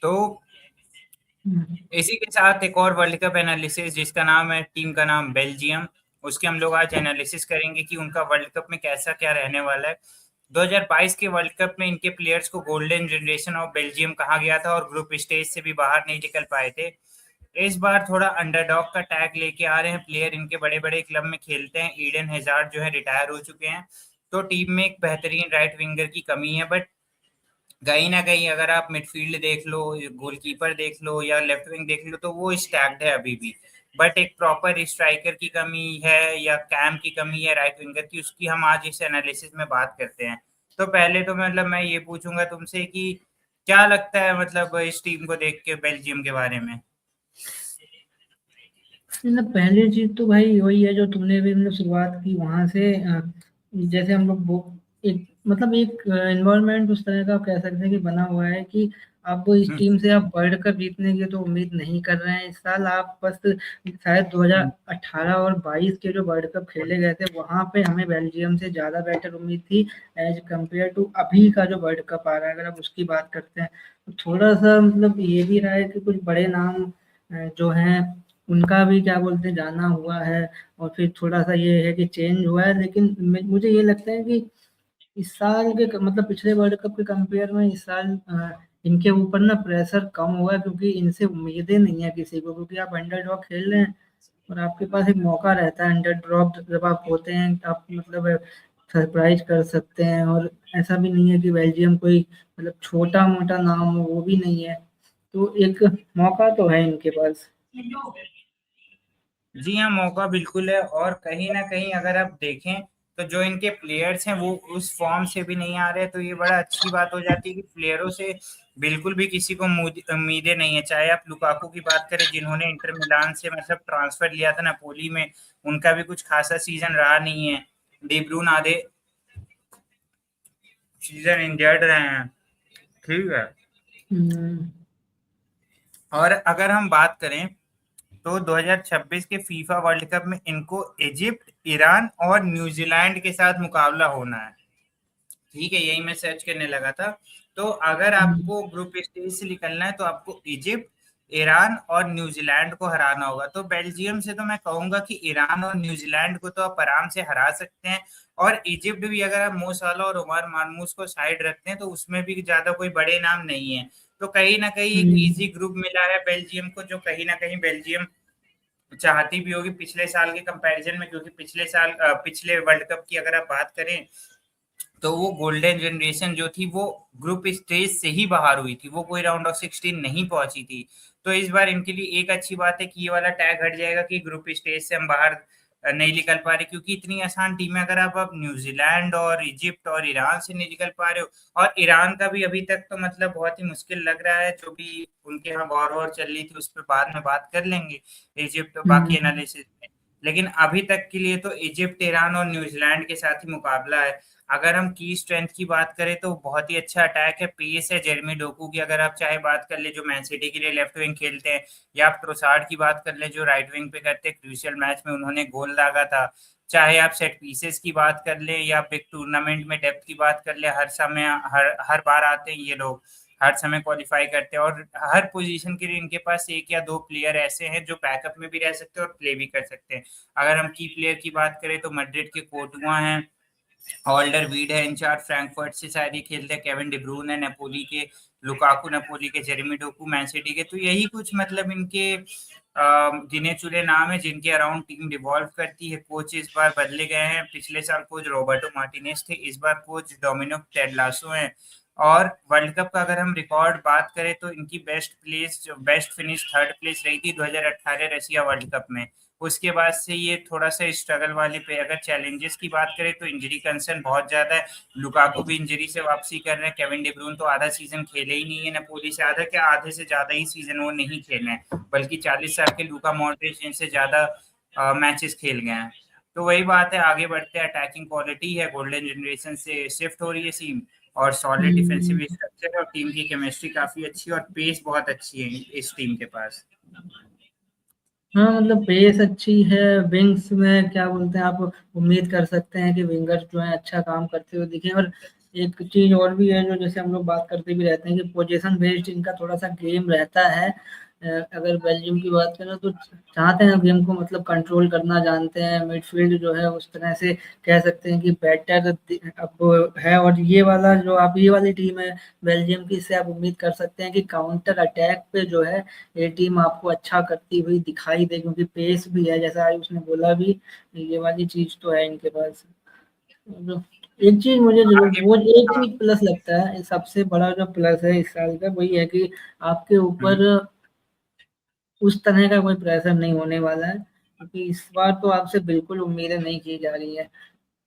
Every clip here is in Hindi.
तो इसी के साथ एक और वर्ल्ड कप एनालिसिस जिसका नाम है, टीम का नाम बेल्जियम, उसके हम लोग आज एनालिसिस करेंगे कि उनका वर्ल्ड कप में कैसा क्या रहने वाला है। 2022 के वर्ल्ड कप में इनके प्लेयर्स को गोल्डन जनरेशन ऑफ बेल्जियम कहा गया था और ग्रुप स्टेज से भी बाहर नहीं निकल पाए थे। इस बार थोड़ा अंडरडॉग का टैग लेके आ रहे हैं प्लेयर, इनके बड़े बड़े क्लब में खेलते हैं। ईडन हैजार्ड जो है रिटायर हो चुके हैं, तो टीम में एक बेहतरीन राइट विंगर की कमी है। बट कहीं ना कहीं अगर आप मिडफील्ड देख लो, गोलकीपर देख लो या लेफ्ट विंग देख लो, तो वो स्टैक्ड है अभी भी। बट एक प्रॉपर स्ट्राइकर की कमी है या कैम की कमी है राइट विंगर की, उसकी हम आज इस एनालिसिस में बात करते हैं। तो पहले तो मतलब मैं ये पूछूंगा तुमसे कि क्या लगता है मतलब इस टीम को देख के बेल्जियम के बारे में। ना पहली चीज तो भाई वही है जो तुमने भी मतलब शुरुआत की वहां से। जैसे हम लोग एक मतलब एक एनवायरनमेंट उस तरह का कह सकते हैं कि बना हुआ है कि अब इस हम्म, टीम से आप वर्ल्ड कप जीतने की तो उम्मीद नहीं कर रहे हैं इस साल। आप बस शायद हम्म, 2018 और 22 के जो वर्ल्ड कप खेले गए थे वहां पे हमें बेल्जियम से ज्यादा बेटर उम्मीद थी एज कम्पेयर टू अभी का जो वर्ल्ड कप आ रहा है। अगर आप उसकी बात करते हैं तो थोड़ा सा मतलब ये भी रहा है कि कुछ बड़े नाम जो हैं उनका भी क्या बोलते हैं जाना हुआ है। और फिर थोड़ा सा ये है कि चेंज हुआ है, लेकिन मुझे ये लगता है कि इस साल के मतलब पिछले वर्ल्ड कप के कंपेयर में इस साल इनके ऊपर ना प्रेशर कम हुआ है, क्योंकि इनसे उम्मीदें नहीं है किसी को, क्योंकि आप अंडरडॉग खेल रहे हैं और आपके पास एक मौका रहता है। अंडरडॉग जब आप होते हैं आप मतलब सरप्राइज कर सकते हैं। और ऐसा भी नहीं है कि बेल्जियम कोई मतलब छोटा मोटा नाम हो, वो भी नहीं है। तो एक मौका तो है इनके पास। जी हाँ, मौका बिल्कुल है। और कहीं ना कहीं अगर आप देखें तो जो इनके प्लेयर्स हैं वो उस फॉर्म से भी नहीं आ रहे, तो ये बड़ा अच्छी बात हो जाती है कि प्लेयरों से बिल्कुल भी किसी को उम्मीदें नहीं है। चाहे आप लुकाकू की बात करें जिन्होंने इंटर मिलान से मतलब ट्रांसफर लिया था नापोली में, उनका भी कुछ खासा सीजन रहा नहीं है। डी ब्रून आधे सीजन इंजर्ड रहे हैं, ठीक है। हम्म, और अगर हम बात करें तो 2026 के फीफा वर्ल्ड कप में इनको इजिप्ट, ईरान और न्यूजीलैंड के साथ मुकाबला होना है। ठीक है, यही मैं सर्च करने लगा था। तो अगर हम्म, आपको ग्रुप स्टेज से निकलना है तो आपको इजिप्ट, ईरान और न्यूजीलैंड को हराना होगा। तो बेल्जियम से तो मैं कहूंगा कि ईरान और न्यूजीलैंड को तो आप आराम से हरा सकते हैं। और इजिप्ट भी अगर आप मो साला और उमर मार्मूश को साइड रखते हैं तो उसमें भी ज्यादा कोई बड़े नाम नहीं है। तो कहीं ना कहीं एक इजी हम्म, ग्रुप मिला है बेल्जियम को, जो कहीं ना कहीं बेल्जियम चाहती भी होगी पिछले साल के कंपैरिजन में, क्योंकि पिछले वर्ल्ड कप की अगर आप बात करें तो वो गोल्डन जनरेशन जो थी वो ग्रुप स्टेज से ही बाहर हुई थी, वो कोई राउंड ऑफ 16 नहीं पहुंची थी। तो इस बार इनके लिए एक अच्छी बात है कि ये वाला टैग हट जाएगा कि ग्रुप स्टेज से हम बाहर नहीं निकल पा रहे, क्योंकि इतनी आसान टीमें अगर आप न्यूजीलैंड और इजिप्ट और ईरान से नहीं निकल पा रहे हो, और ईरान का भी अभी तक तो मतलब बहुत ही मुश्किल लग रहा है, जो भी उनके यहाँ वॉर चल रही थी उस पर बाद में बात कर लेंगे, इजिप्ट बाकी हम्म, एनालिसिस में। लेकिन अभी तक के लिए तो इजिप्ट, ईरान और न्यूजीलैंड के साथ ही मुकाबला है। अगर हम की स्ट्रेंथ की बात करें तो बहुत ही अच्छा अटैक है, पेस है जेरेमी डोकू की। अगर आप चाहे बात कर ले जो मैन सिटी के लिए लेफ्ट विंग खेलते हैं, या आप ट्रोसार्ड की बात कर ले जो राइट विंग पे करते हैं, क्रूशियल मैच में उन्होंने गोल दागा था। चाहे आप सेट पीसेस की बात कर ले या बिग टूर्नामेंट में डेप्थ की बात कर ले, हर समय हर हर बार आते हैं ये लोग, हर समय क्वालिफाई करते हैं। और हर पोजीशन के लिए इनके पास एक या दो प्लेयर ऐसे हैं जो बैकअप में भी रह सकते हैं और प्ले भी कर सकते हैं। अगर हम की प्लेयर की बात करें तो मैड्रिड के कोर्टुआ हैं, ऑल्डर वीड है इंचार्ज, फ्रैंकफर्ट से शायद ये खेलते हैं, केविन डिब्रून है नेपोली के, लुकाकू नेपोली के, जेरेमी डोकू मैन सिटी के। तो यही कुछ मतलब इनके गिने चुने नाम है जिनके अराउंड टीम डिवॉल्व करती है। कोच इस बार बदले गए हैं, पिछले साल कोच रॉबर्टो मार्टिनेज थे, इस बार कोच डोमिनो टेडलासो हैं। और वर्ल्ड कप का अगर हम रिकॉर्ड बात करें तो इनकी बेस्ट फिनिश थर्ड प्लेस रही थी 2018 रशिया वर्ल्ड कप में। उसके बाद से ये थोड़ा सा स्ट्रगल वाले पे। अगर चैलेंजेस की बात करें तो इंजरी कंसर्न बहुत ज्यादा है, लुकाकू भी इंजरी से वापसी कर रहे हैं, केविन डिब्रून तो आधा सीजन खेले ही नहीं है नेपोली से, आधा क्या आधे से ज्यादा ही सीजन वो नहीं खेले हैं, बल्कि 40 साल के लुका मॉड्रिच इनसे ज्यादा मैचेस खेल गए हैं। तो वही बात है, आगे बढ़ते हैं। अटैकिंग क्वालिटी है, गोल्डन जनरेशन से शिफ्ट हो रही है टीम, और सॉलिड हम्म। डिफेंसिव स्ट्रक्चर है, और टीम की केमिस्ट्री काफी अच्छी है और पेस बहुत अच्छी है इस टीम के पास। हाँ मतलब पेस अच्छी है। विंग्स में क्या बोलते हैं आप उम्मीद कर सकते हैं कि विंगर जो है अच्छा काम करते हुए दिखे। और एक चीज और भी है जो जैसे हम लोग बात करते भी रहते हैं कि पोजीशन बेस्ड इनका थोड़ा सा गेम रहता है। अगर बेल्जियम की बात करें तो चाहते हैं गेम को मतलब कंट्रोल करना जानते हैं, मिडफील्ड जो है उस तरह से कह सकते हैं कि बेटर अब है। और ये वाला जो आप ये वाली टीम है बेल्जियम की, इससे आप उम्मीद कर सकते हैं कि काउंटर अटैक पे जो है ये टीम आपको अच्छा करती हुई दिखाई दे, क्योंकि पेस भी है जैसा आयुष ने बोला भी, ये वाली चीज तो है इनके पास। एक चीज मुझे जरूर आगे। वो एक हाँ। चीज प्लस लगता है, सबसे बड़ा जो प्लस है इस साल का वही है कि आपके हम्म। ऊपर उस तरह का कोई प्रेशर नहीं होने वाला है, क्योंकि इस बार तो आपसे बिल्कुल उम्मीदें नहीं की जा रही है।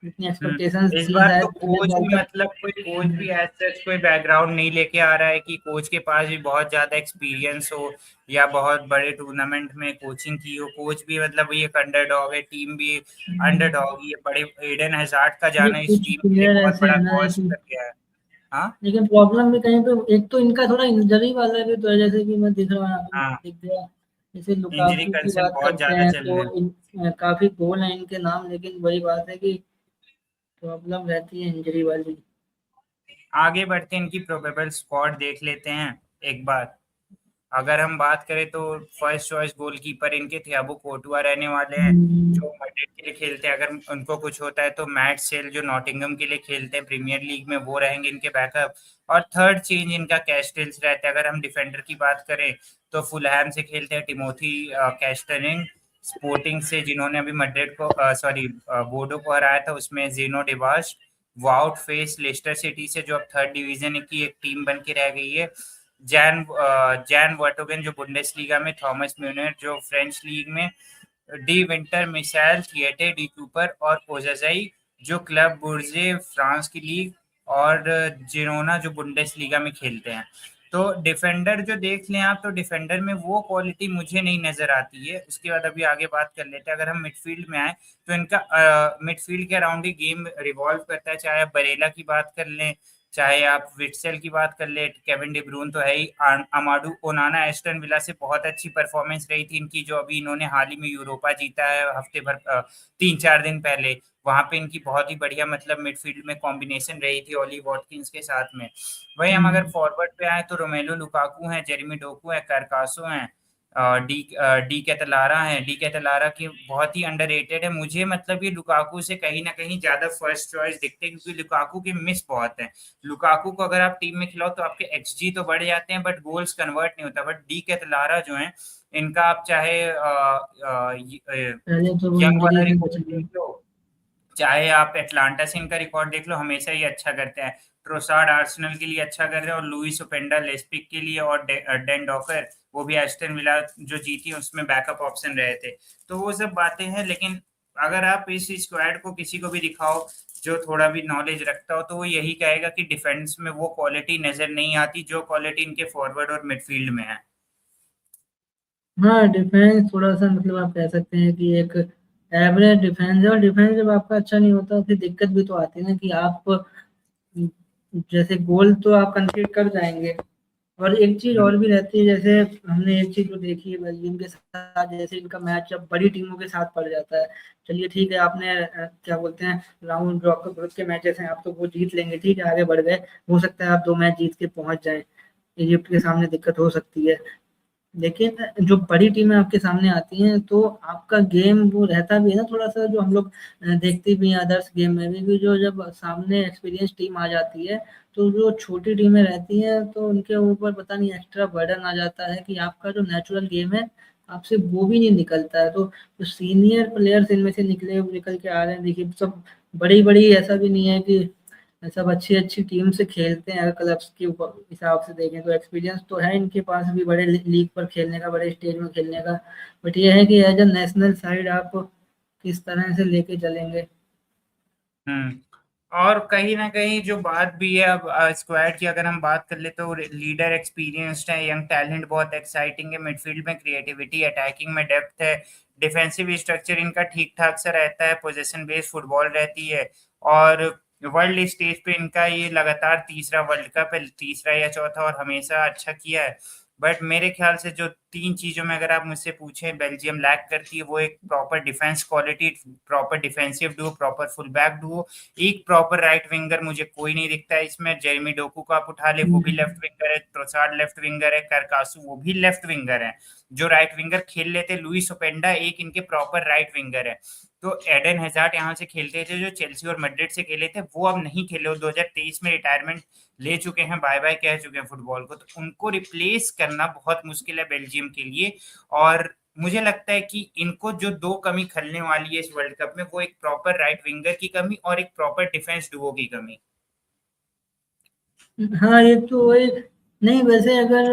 इतनी एक्सपेक्टेशंस इस थी बार तो शायद पिछले कोच साल भी तक। मतलब कोई कोच भी एज सच कोई बैकग्राउंड नहीं लेके आ रहा है कि कोच के पास भी बहुत ज्यादा एक्सपीरियंस हो या बहुत बड़े टूर्नामेंट में कोचिंग की हो। कोच भी मतलब ये एक अंडरडॉग है, टीम भी अंडरडॉग। ये बड़े एडन हैजार्ड का ये जाना इस कुछ टीम के लिए प्लेयर बहुत ऐसे बड़ा है ना कॉस्ट कि, कर गया है। हाँ। लेकिन प्रॉब्लम भी कहीं पे एक तो इनका थोड़ा इंजरी वाला भी तो है, जैसे कि मैं दिख रहा हूँ हाँ, दिख गया। जैसे इंजरी लुकाकू की कंसर्न बात बहुत करते ज्यादा हैं चल तो रहे हैं। काफी गोल है इनके नाम, लेकिन वही बात है कि प्रॉब्लम रहती है इंजरी वाली। आगे बढ़ते हैं, इनकी प्रोबेबल स्क्वाड देख लेते हैं एक बार। अगर हम बात करें तो फर्स्ट चॉइस गोलकीपर इनके थियागो कोर्टुआ रहने वाले हैं, हम्म, जो मैड्रिड के लिए खेलते हैं। अगर उनको कुछ होता है तो मैट सेल जो नॉटिंघम के लिए खेलते हैं प्रीमियर लीग में, वो रहेंगे इनके बैकअप। और थर्ड चेंज इनका कैस्टिल्स रहता है। अगर हम डिफेंडर की बात करें तो फुलहैम से खेलते हैं टिमोथी कैस्टरिंग। स्पोर्टिंग से जिन्होंने अभी मैड्रिड को सॉरी बोर्डो को हराया था, उसमें जीनो डिबाश। वाउट फेस लेस्टर सिटी से, जो अब थर्ड डिवीजन की एक टीम बन के रह गई है। जैन वर्टोगन जो बुंडेसलीगा में, थॉमस म्यूनर जो फ्रेंच लीग में, डी विंटर, मिसाइल थिएटे डी कूपर और ओजाजाई जो क्लब बुर्जे फ्रांस की लीग और जिरोना जो बुंडेसलीगा में खेलते हैं। तो डिफेंडर जो देख लें आप, तो डिफेंडर में वो क्वालिटी मुझे नहीं नजर आती है। उसके बाद अभी आगे बात कर लेते हैं। अगर हम मिडफील्ड में आए तो इनका मिडफील्ड के अराउंड ही गेम रिवॉल्व करता है। चाहे आप बरेला की बात कर लें, चाहे आप विट्सेल की बात कर ले, केविन डी ब्रून तो है ही, अमाडू ओनाना एस्टन विला से बहुत अच्छी परफॉर्मेंस रही थी इनकी, जो अभी इन्होंने हाल ही में यूरोपा जीता है हफ्ते भर 3-4 दिन पहले। वहां पे इनकी बहुत ही बढ़िया मतलब मिडफील्ड में कॉम्बिनेशन रही थी ओली वॉटकिंस के साथ में। वही हम अगर हम्म। फॉरवर्ड पे आए तो रोमेलो लुकाकू हैं, जेरेमी डोकू है, कारकासो हैं, डी कैटलारा की बहुत ही अंडररेटेड है मुझे। मतलब ये लुकाकू से कहीं ना कहीं ज्यादा फर्स्ट चॉइस दिखते हैं, क्योंकि लुकाकू के मिस बहुत है। लुकाकू को अगर आप टीम में खिलाओ तो आपके एक्सजी तो बढ़ जाते हैं, बट गोल्स कन्वर्ट नहीं होता। बट डी कैटलारा जो है, इनका आप चाहे पहले तो वो यंग वाला इंजरी से रिकॉर्ड बच देख गए। लो, चाहे आप एटलांटा से इनका रिकॉर्ड देख लो, हमेशा ही अच्छा करते हैं। ट्रोसार्ड आर्सेनल के लिए अच्छा कर रहे हैं, और लुइस ओपेंडा लेस्पिक के लिए, और डेन डॉकर वो भी एस्टन विला जो जीती उसमें बैकअप ऑप्शन रहे थे। तो वो सब बातें हैं, लेकिन अगर आप इस स्क्वाड को किसी को भी दिखाओ जो थोड़ा भी नॉलेज रखता हो, तो वो यही कहेगा कि डिफेंस में वो क्वालिटी नजर नहीं आती जो क्वालिटी इनके फॉरवर्ड और मिडफील्ड में है। हाँ, डिफेंस थोड़ा सा मतलब आप कह सकते हैं कि एक एवरेज डिफेंस है, और डिफेंस जब आपका अच्छा नहीं होता फिर दिक्कत भी तो आती है ना कि आप जैसे गोल तो आप कंसीड कर जाएंगे। और एक चीज हम्म। और भी रहती है, जैसे हमने एक चीज जो देखी है बेल्जियम के साथ, जैसे इनका मैच जब बड़ी टीमों के साथ पड़ जाता है, चलिए ठीक है आपने क्या बोलते हैं राउंड रॉक के मैचेस हैं, आप तो वो जीत लेंगे, ठीक है आगे बढ़ गए, हो सकता है आप 2 मैच जीत के पहुंच जाएं, इजिप्ट के सामने दिक्कत हो सकती है। लेकिन जो बड़ी टीमें आपके सामने आती हैं तो आपका गेम वो रहता भी है ना थोड़ा सा, जो हम लोग देखते भी हैं अदर्स गेम में भी कि जो जब सामने एक्सपीरियंस टीम आ जाती है तो जो छोटी टीमें रहती हैं तो उनके ऊपर पता नहीं एक्स्ट्रा बर्डन आ जाता है कि आपका जो नेचुरल गेम है आपसे वो भी नहीं निकलता है। तो जो सीनियर प्लेयर्स इनमें से निकल के आ रहे हैं, देखिए सब बड़ी बड़ी, ऐसा भी नहीं है कि सब अच्छी अच्छी टीम से खेलते हैं। अगर क्लब्स के ऊपर हिसाब से देखें तो एक्सपीरियंस तो है इनके पास भी बड़े लीग पर खेलने का, बड़े स्टेज में खेलने का। बट ये है कि एज अ नेशनल साइड आप किस तरह से लेके चलेंगे। हम्म। और कहीं ना कहीं जो बात भी है, अब स्क्वाड की अगर हम बात कर ले तो लीडर एक्सपीरियंस्ड है, यंग टैलेंट बहुत एक्साइटिंग है, मिडफील्ड में क्रिएटिविटी, अटैकिंग में डेप्थ है, डिफेंसिव स्ट्रक्चर इनका ठीक ठाक सा रहता है, पोजीशन बेस्ड फुटबॉल रहती है। और वर्ल्ड स्टेज पे इनका ये लगातार तीसरा वर्ल्ड कप है, तीसरा या चौथा, और हमेशा अच्छा किया है। बट मेरे ख्याल से जो 3 चीजों में अगर आप मुझसे पूछें बेल्जियम लैक करती है, वो एक proper defence quality, proper defensive Duo, proper full back Duo, एक प्रॉपर राइट विंगर मुझे कोई नहीं दिखता है इसमें। जेरेमी डोकू को आप उठा ले, वो भी लेफ्ट विंगर है, ट्रोसार्ड लेफ्ट विंगर है, करकासू वो भी लेफ्ट विंगर है, जो राइट विंगर खेल लेते। लुइस ओपेंडा एक इनके प्रॉपर राइट विंगर है। तो एडन हैजार्ड यहाँ से खेलते थे, जो चेल्सी और मैड्रिड से खेले थे, वो अब नहीं खेले, वो 2023 में रिटायरमेंट ले चुके हैं, बाय बाय कह चुके हैं फुटबॉल को। तो उनको रिप्लेस करना बहुत मुश्किल है बेल्जियम के लिए। और मुझे लगता है कि इनको जो 2 कमी खलने वाली है इस वर्ल्ड कप में, वो एक प्रॉपर राइट विंगर की कमी और एक प्रॉपर डिफेंस डुओ की कमी। हाँ ये तो वही। नहीं वैसे अगर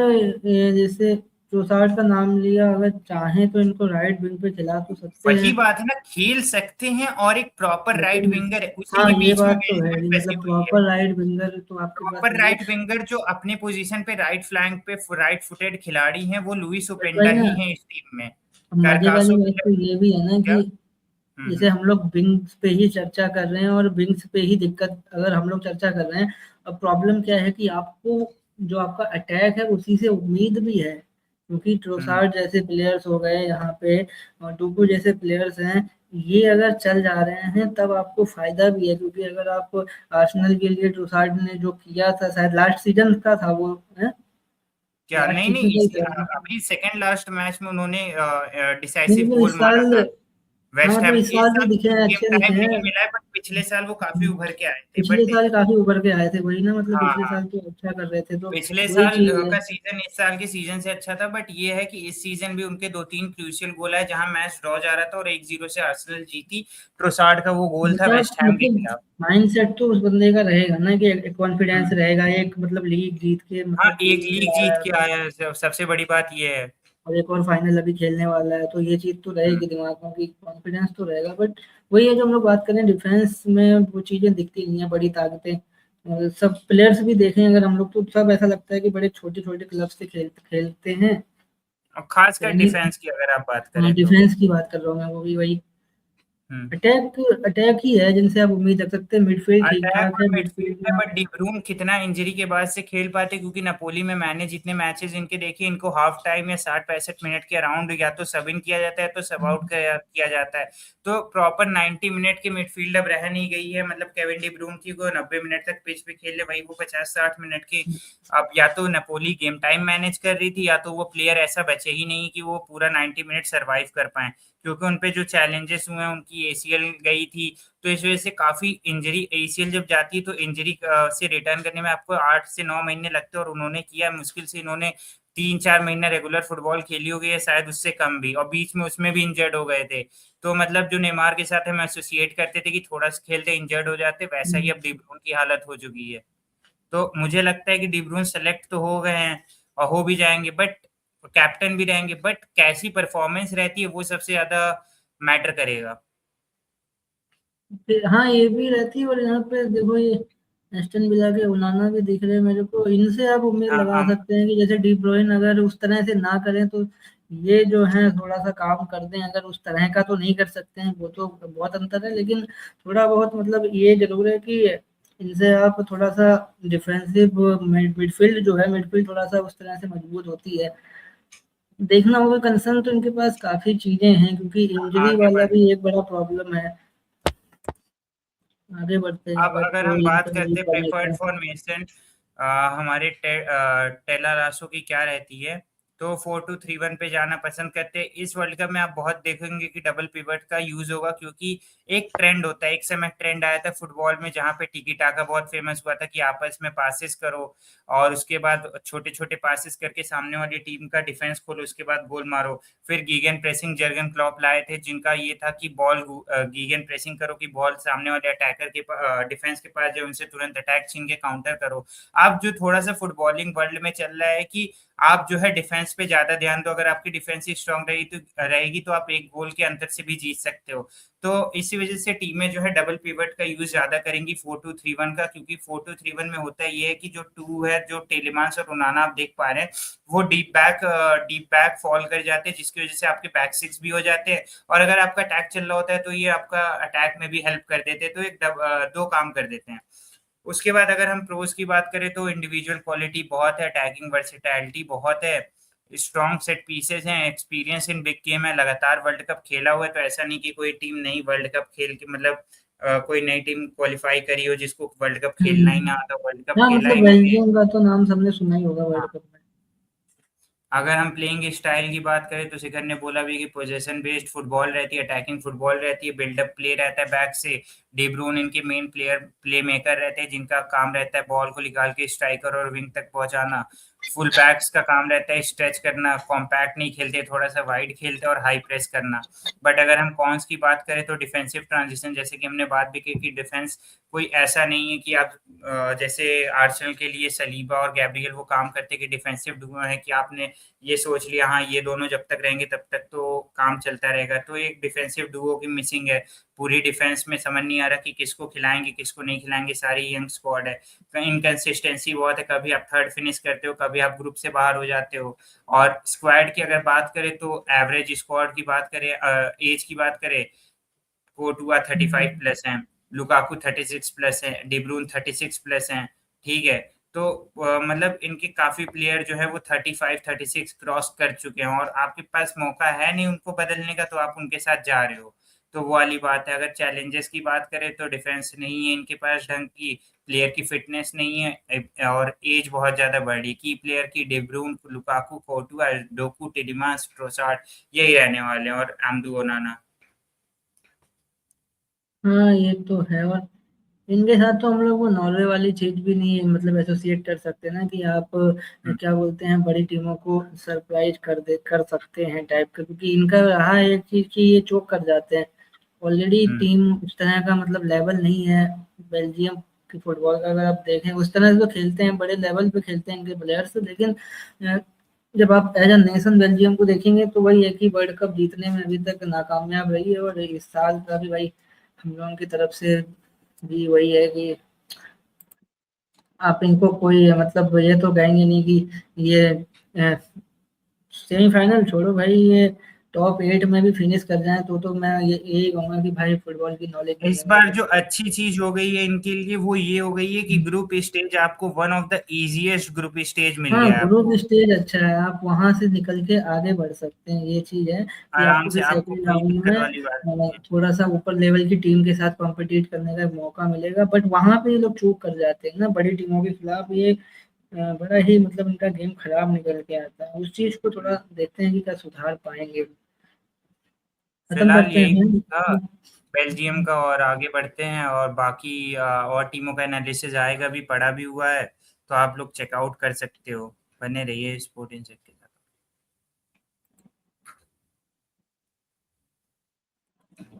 जैसे ट्रोसार्ड का नाम लिया, अगर चाहें तो इनको राइट विंग पे खिला तो सकते वही हैं। बात है ना, खेल सकते हैं, और एक प्रॉपर राइट लेकिन विंगर है, उसी हाँ के ये बीच में बात तो है बेल्जियम कि फंसी मतलब हुई है। प्रॉपर राइट विंगर तो आपके पास प्रॉपर नहीं है। राइट विंगर जो अपने पोजीशन पे राइट फ्लैंक पे राइट फुटेड खिलाड़ी हैं, वो लुइस बट वही ओपेंडा ना, ही हैं इस टीम में। अब मजे वाली कारकासो भी बात तो ये भी है ना क्या। कि जैसे हम लोग विंग्स पे ही चर्चा कर रहे हैं और विंग्स पे ही दिक्कत अगर हम लोग चर्चा कर रहे हैं, अब प्रॉब्लम क्या है कि आपको जो आपका अटैक है उसी से उम्मीद भी है, क्योंकि हम्म। ट्रोसार्ड जैसे प्लेयर्स हो गए यहाँ पे और डुगू जैसे प्लेयर्स हैं, ये अगर चल जा रहे हैं तब आपको फायदा भी है। क्योंकि अगर आप आर्सेनल के लिए ट्रोसार्ड ने जो किया था, शायद लास्ट सीजन का था वो है, क्या, लास्ट नहीं सीजन नहीं, का ही था वो। अभी सेकंड लास्ट मैच में उन्होंने डिसाइसिव बिल्कुल इस गोल मारा साल, था हाँ वेस्ट मतलब हैम। इस इस साल भी साल दिखे हैं, गेम अच्छे दिखे टाइम नहीं हैं। मिला है, बट पिछले साल वो काफी उभर के आए थे, पिछले बट साल काफी उभर के आए थे, वही ना मतलब हाँ पिछले हाँ, साल तो अच्छा कर रहे थे, तो पिछले वही साल चीज है। का सीजन इस साल के सीजन से अच्छा था। बट ये है कि इस सीजन भी उनके 2-3 क्रूशियल गोल है, जहां मैच ड्रॉ जा रहा था और 1-0 से आर्सेनल जीती। ट्रोसार्ड का वो गोल था मतलब वेस्ट हैम के मतलब खिलाफ। माइंडसेट तो उस बंदे का रहेगा ना कि एक कॉन्फिडेंस हम्म। रहेगा, एक मतलब लीग जीत के हाँ, मतलब एक टीम में लीग जीत आया के तो, आया है, सबसे बड़ी बात ये है। और एक और फाइनल अभी खेलने वाला है, तो ये चीज तो हम्म। रहेगी दिमाग में कि कॉन्फिडेंस तो रहेगा। बट वही है, जो हम लोग बात करें डिफेंस में वो चीजें दिखती नहीं है, बड़ी ताकतें सब प्लेयर्स भी देखें अगर हम लोग तो सब ऐसा लगता है कि बड़े छोटे छोटे क्लब से खेलते हैं। और खासकर यानी डिफेंस की अगर आप बात हाँ करें तो। डिफेंस की बात कर रहा हूँ मैं, वो भी वही हम्म। अटैक अटैक ही है जिनसे आप उम्मीद रख सकते हैं। मिडफील्ड ठीक अटैक ठाक और है, मिडफील्ड मिडफील्ड है, में बट डी ब्रून कितना इंजरी के बाद से खेल पाते, क्योंकि नपोली में मैंने जितने मैचेस इनके देखे, इनको हाफ टाइम या 60-65 मिनट के अराउंड या तो सब इन किया जाता है, तो सब आउट किया जाता है। तो प्रॉपर 90 मिनट की मिडफील्ड अब रह नहीं गई है। मतलब केविन डी ब्रून की को 90 मिनट तक पिच पे खेल ले, वही वो 50-60 मिनट की। अब या तो नपोली गेम टाइम मैनेज कर रही थी, या तो वो प्लेयर ऐसा बचे ही नहीं कि वो पूरा 90 मिनट सर्वाइव कर पाए, क्योंकि उनपे जो चैलेंजेस हुए हैं, उनकी एसीएल गई थी। तो इस वजह से काफी इंजरी, एसीएल जब जाती है तो इंजरी से रिटर्न करने में आपको 8 से 9 महीने लगते हैं, और उन्होंने किया मुश्किल से, इन्होंने 3-4 महीना रेगुलर फुटबॉल खेली होगी, या शायद उससे कम भी, और बीच में उसमें भी इंजर्ड हो गए थे। तो मतलब जो नेमार के साथ हम एसोसिएट करते थे कि थोड़ा सा खेलते इंजर्ड हो जाते, वैसा ही अब डी ब्रून की हालत हो चुकी है। तो मुझे लगता है कि डी ब्रून सेलेक्ट तो हो गए हैं और हो भी जाएंगे, बट कैप्टन भी रहेंगे, बट कैसी परफॉर्मेंस रहती है वो सबसे ज्यादा मैटर करेगा। हाँ ये भी रहती है। और यहाँ पे देखो ये एस्टन विला के उनाना भी दिख रहे हैं मेरे को, इनसे आप उम्मीद हाँ लगा हाँ। सकते हैं कि जैसे डी ब्रुयन अगर उस तरह से ना करें तो ये जो है थोड़ा सा काम कर दें। अगर उस तरह का तो नहीं कर सकते हैं, वो तो बहुत अंतर है, लेकिन थोड़ा बहुत मतलब ये जरूर है कि इनसे आप थोड़ा सा डिफेंसिव मिडफील्ड जो है, मिडफील्ड थोड़ा सा उस तरह से मजबूत होती है। देखना होगा, कंसर्न तो इनके पास काफी चीजें हैं, क्योंकि इंजरी आगे वाला बढ़, भी एक बड़ा प्रॉब्लम है। आगे बढ़ते हैं अब अगर अगर तो हम बात इनका नहीं करते बने प्रेफर्ड तो। फॉर्मेशन हमारे टेला रासो की क्या रहती है, तो 4-2-3-1 पे जाना पसंद करते हैं। इस वर्ल्ड कप में आप बहुत देखेंगे कि डबल पिवट का यूज होगा, क्योंकि एक ट्रेंड होता है, एक समय ट्रेंड आया था फुटबॉल में जहां पे टिकी टाका बहुत फेमस हुआ था कि आपस में पासिस करो, और उसके बाद छोटे छोटे पासिस करके सामने वाली टीम का डिफेंस खोलो, उसके बाद गोल मारो। फिर गीगन प्रेसिंग जर्गन क्लॉप लाए थे, जिनका ये था कि बॉल गीगन प्रेसिंग करो, कि बॉल सामने वाले अटैकर के डिफेंस के पास जो उनसे तुरंत अटैक छीन के काउंटर करो। अब जो थोड़ा सा फुटबॉलिंग वर्ल्ड में चल रहा है कि आप जो है डिफेंस पे ज्यादा ध्यान दो, अगर आपकी डिफेंस स्ट्रांग रहेगी तो आप एक गोल के अंतर से भी जीत सकते हो। तो इसी वजह से टीमें जो है डबल पिवट का यूज ज्यादा करेंगी 4-2-3-1 का, क्योंकि 4-2-3-1 में होता ये है कि जो टू है, जो टेलेमांस और उनाना आप देख पा रहे हैं, वो डीप बैक फॉल कर जाते हैं, जिसकी वजह से आपके बैक सिक्स भी हो जाते हैं, और अगर आपका अटैक चल रहा होता है तो ये आपका अटैक में भी हेल्प कर देते हैं, तो दो काम कर देते हैं। उसके बाद अगर हम प्रोज की बात करें तो इंडिविजुअल क्वालिटी बहुत है, अटैकिंग वर्सेटैलिटी बहुत है, स्ट्रॉन्ग सेट पीसेस हैं, एक्सपीरियंस इन बिग गेम है, लगातार वर्ल्ड कप खेला हुआ है, तो ऐसा नहीं कि कोई टीम नई वर्ल्ड कप खेल के मतलब कोई नई टीम क्वालिफाई करी हो जिसको वर्ल्ड कप खेलना ही ना आता, वर्ल्ड कप हाँ खेला मतलब इन्होंने। बेल्जियम का तो नाम सबने सुना ही होगा वर्ल्ड हाँ। कप में। अगर हम प्लेइंग स्टाइल की बात करें तो शिखर ने बोला भी कि पोजीशन बेस्ड फुटबॉल रहती है, अटैकिंग फुटबॉल रहती है, बिल्डअप प्ले रहता है बैक से। डी ब्रून इनके मेन प्लेयर प्ले मेकर रहते हैं जिनका काम रहता है बॉल को निकाल के स्ट्राइकर और विंग तक पहुंचाना। फुल बैक्स का काम रहता है स्ट्रेच करना, कॉम्पैक्ट नहीं खेलते, थोड़ा सा वाइड खेलते और हाई प्रेस करना। बट अगर हम कॉन्स की बात करें तो डिफेंसिव ट्रांजिशन, जैसे कि हमने बात भी की कि डिफेंस कोई ऐसा नहीं है कि आप जैसे आर्सेनल के लिए सलीबा और गैब्रियल वो काम करते कि डिफेंसिव डुओ है कि आपने ये सोच लिया हाँ ये दोनों जब तक रहेंगे तब तक तो काम चलता रहेगा, तो एक डिफेंसिव डुओ की मिसिंग है। पूरी डिफेंस में समझ नहीं आ रहा कि किसको खिलाएंगे किसको नहीं खिलाएंगे, सारी यंग स्क्वाड है। इनकंसिस्टेंसी बहुत है, कभी आप थर्ड फिनिश करते हो, कभी आप ग्रुप से बाहर हो जाते हो। और स्क्वाड की अगर बात करें तो एवरेज स्क्वाड की बात करें, एज की बात करें, कोर्टुआ 35 प्लस हैं, लुकाकू 36 प्लस है, डिब्रून 36 प्लस हैं। ठीक है। तो मतलब इनके काफी प्लेयर जो है वो 35 36 क्रॉस कर चुके हैं और आपके पास मौका है नहीं उनको बदलने का, तो आप उनके साथ जा रहे हो। तो वो वाली बात है। अगर चैलेंजेस की बात करें तो डिफेंस नहीं है इनके पास ढंग की, प्लेयर की फिटनेस नहीं है और एज बहुत ज्यादा बढ़ी की प्लेयर की, डिब्रून लुकाकू कोर्टुआ डोकू टिडिमास ट्रोसार्ड यही रहने वाले हैं और आमदू ओनाना। हाँ ये तो है। और इनके साथ तो हम लोग वो नॉर्वे वाली चीज भी नहीं मतलब एसोसिएट कर सकते ना कि आप क्या बोलते हैं बड़ी टीमों को सरप्राइज कर सकते हैं टाइप का, क्योंकि इनका रहा है एक चीज कि ये चोक कर जाते हैं। ऑलरेडी हम्म। टीम उस तरह का मतलब लेवल नहीं है बेल्जियम की फुटबॉल का। अगर आप देखें उस तरह से तो खेलते हैं, बड़े लेवल पे खेलते हैं इनके प्लेयर्स, लेकिन अ, जब आप एज अ नेशन बेल्जियम को देखेंगे तो वही एक ही वर्ल्ड कप जीतने में अभी तक नाकामयाब रही है। और इस साल का भी भाई हम लोगों की तरफ से भी वही है कि आप इनको कोई मतलब ये तो कहेंगे नहीं कि ये सेमीफाइनल छोड़ो भाई, ये टॉप 8 में भी फिनिश कर जाए तो मैं ये यही कहूंगा कि भाई फुटबॉल की नॉलेज नहीं इस है बार मेरे जो अच्छी चीज हो गई है इनके लिए वो ये हो गई है कि को। ग्रुप स्टेज आपको one of the easiest group stage मिल हाँ गया है ग्रुप आपको। स्टेज अच्छा है, आप वहां से निकल के आगे बढ़ सकते हैं। ये चीज है कि आराम आपको से, फिर आपको सेकंड कोई राउंड दिक्कत में वाली बात नहीं है। थोड़ा सा ऊपर लेवल की टीम के साथ कॉम्पिटिट करने का मौका मिलेगा। बट वहां पे ये लोग चूक कर जाते हैं ना बड़ी टीमों के खिलाफ। ये बड़ा ही मतलब इनका गेम खराब निकल के आता है। उस चीज को थोड़ा देखते हैं कि क्या सुधार पाएंगे। खत्म फिलहाल करते यही हैं। था बेल्जियम का, और आगे बढ़ते हैं और बाकी और टीमों का एनालिसिस आएगा भी, पड़ा भी हुआ है, तो आप लोग चेकआउट कर सकते हो। बने रहिए स्पोर्ट इन